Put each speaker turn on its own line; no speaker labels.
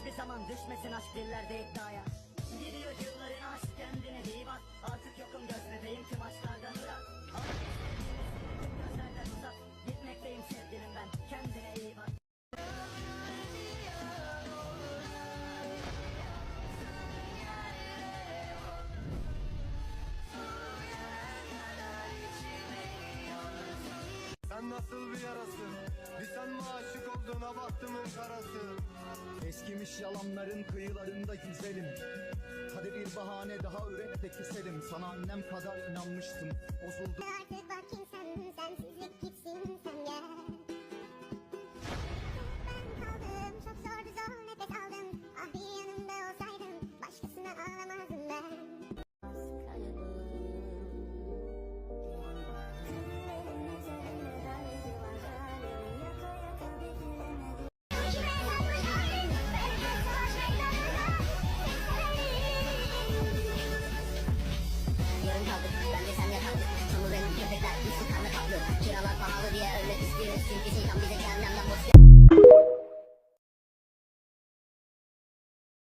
Hiçbir zaman düşmesin aşk dillerde iddiaya. Gidiyor yılların aşk, kendine iyi bak. Artık yokum göz bebeğim, tüm aşklardan ırak. Artık istediğini tüm gözlerden uzak. Gitmekteyim sevgilim ben, kendine iyi bak.
Sen nasıl bir yarasın? Bir sen mi aşık oldun ha bahtımın karası?
Eskimiş yalanların kıyılarında güzelim. Hadi bir bahane daha üret de keselim. Sana annem kadar inanmıştım, bozuldu.